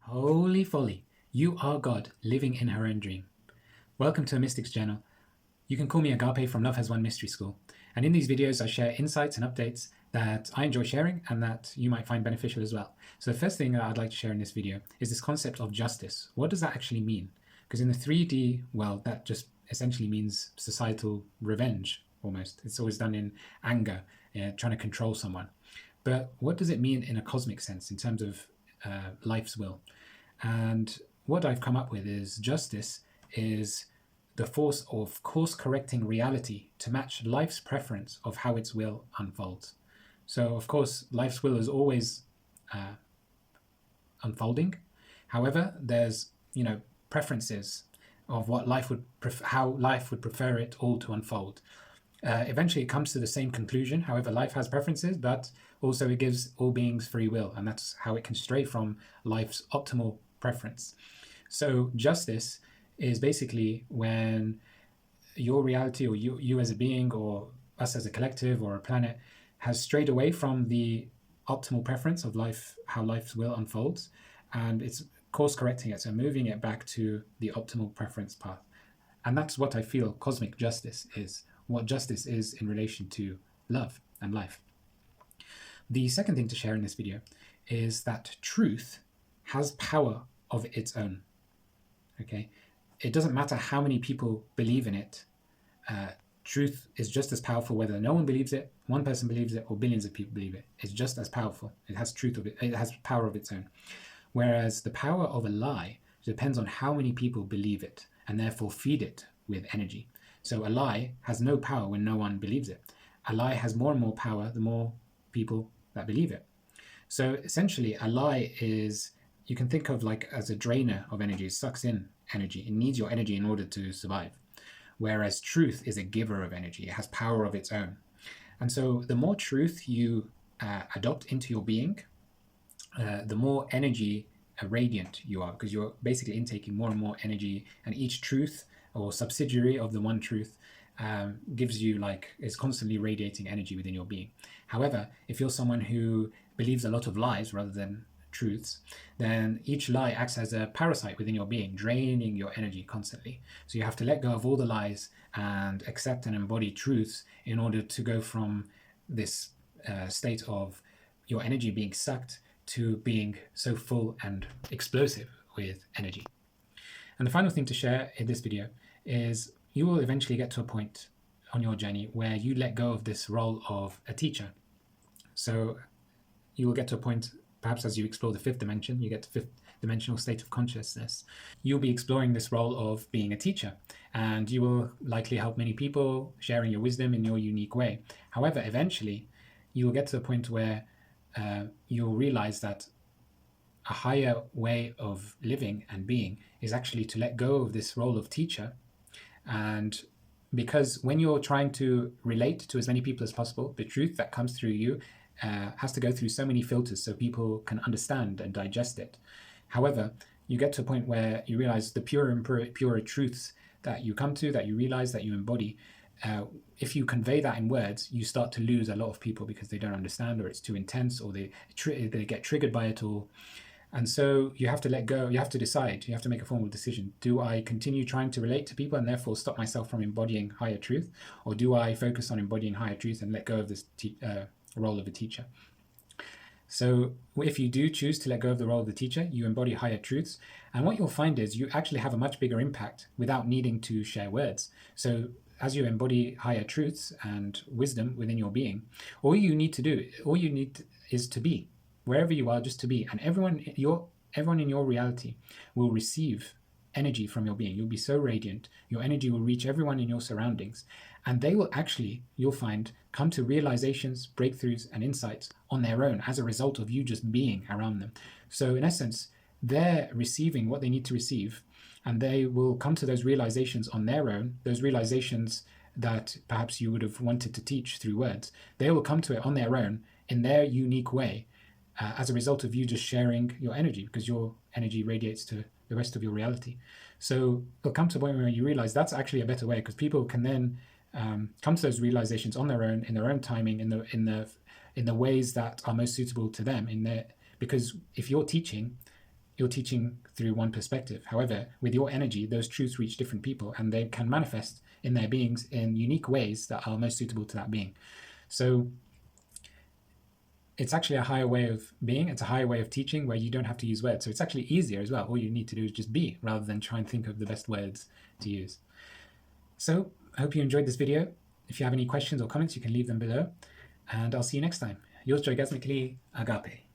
Holy folly, you are God living in her own dream. Welcome to a Mystics Journal. You can call me Agape from Love Has One Mystery School. And in these videos, I share insights and updates that I enjoy sharing and that you might find beneficial as well. So the first thing that I'd like to share in this video is this concept of justice. What does that actually mean? Because in the 3D world, that just essentially means societal revenge, almost. It's always done in anger, trying to control someone. But what does it mean in a cosmic sense in terms of life's will? And what I've come up with is justice is the force of course-correcting reality to match life's preference of how its will unfolds. So, of course, life's will is always unfolding. However, there's preferences of what life would how life would prefer it all to unfold. Eventually, it comes to the same conclusion. However, life has preferences, but also it gives all beings free will, and that's how it can stray from life's optimal preference. So justice is basically when your reality, or you as a being, or us as a collective or a planet, has strayed away from the optimal preference of life, how life's will unfolds, and it's course correcting it, so moving it back to the optimal preference path. And that's what I feel cosmic justice is, what justice is in relation to love and life. The second thing to share in this video is that truth has power of its own. Okay, it doesn't matter how many people believe in it. Truth is just as powerful whether no one believes it, one person believes it, or billions of people believe it. It's just as powerful. It has truth of it. It has power of its own. Whereas the power of a lie depends on how many people believe it and therefore feed it with energy. So a lie has no power when no one believes it. A lie has more and more power the more people that believe it. So essentially, a lie is, you can think of like as a drainer of energy. It sucks in energy. It needs your energy in order to survive. Whereas truth is a giver of energy. It has power of its own. And so the more truth you adopt into your being, the more energy radiant you are, because you're basically intaking more and more energy, and each truth or subsidiary of the one truth gives you is constantly radiating energy within your being. However, if you're someone who believes a lot of lies rather than truths, then each lie acts as a parasite within your being, draining your energy constantly. So you have to let go of all the lies and accept and embody truths in order to go from this state of your energy being sucked to being so full and explosive with energy. And the final thing to share in this video is you will eventually get to a point on your journey where you let go of this role of a teacher. So you will get to a point, perhaps as you explore the fifth dimension, you get to fifth dimensional state of consciousness, you'll be exploring this role of being a teacher, and you will likely help many people, sharing your wisdom in your unique way. However, eventually you will get to a point where you'll realize that a higher way of living and being is actually to let go of this role of teacher. And because when you're trying to relate to as many people as possible, the truth that comes through you has to go through so many filters so people can understand and digest it. However, you get to a point where you realize the pure and purer truths that you come to, that you realize, that you embody, if you convey that in words, you start to lose a lot of people because they don't understand, or it's too intense, or they get triggered by it all. And so you have to let go, you have to decide, you have to make a formal decision. Do I continue trying to relate to people and therefore stop myself from embodying higher truth? Or do I focus on embodying higher truth and let go of this role of a teacher? So if you do choose to let go of the role of the teacher, you embody higher truths. And what you'll find is you actually have a much bigger impact without needing to share words. So as you embody higher truths and wisdom within your being, all you need is to be. Wherever you are, just to be. And everyone in your reality will receive energy from your being. You'll be so radiant. Your energy will reach everyone in your surroundings. And they will actually, you'll find, come to realizations, breakthroughs, and insights on their own as a result of you just being around them. So in essence, they're receiving what they need to receive, and they will come to those realizations on their own, those realizations that perhaps you would have wanted to teach through words. They will come to it on their own in their unique way, as a result of you just sharing your energy, because your energy radiates to the rest of your reality. So it'll come to a point where you realize that's actually a better way, because people can then come to those realizations on their own, in their own timing, in the ways that are most suitable to them. Because if you're teaching, you're teaching through one perspective. However, with your energy, those truths reach different people and they can manifest in their beings in unique ways that are most suitable to that being. So it's actually a higher way of being. It's a higher way of teaching where you don't have to use words. So it's actually easier as well. All you need to do is just be, rather than try and think of the best words to use. So I hope you enjoyed this video. If you have any questions or comments, you can leave them below. And I'll see you next time. Yours joygasmically, Agape.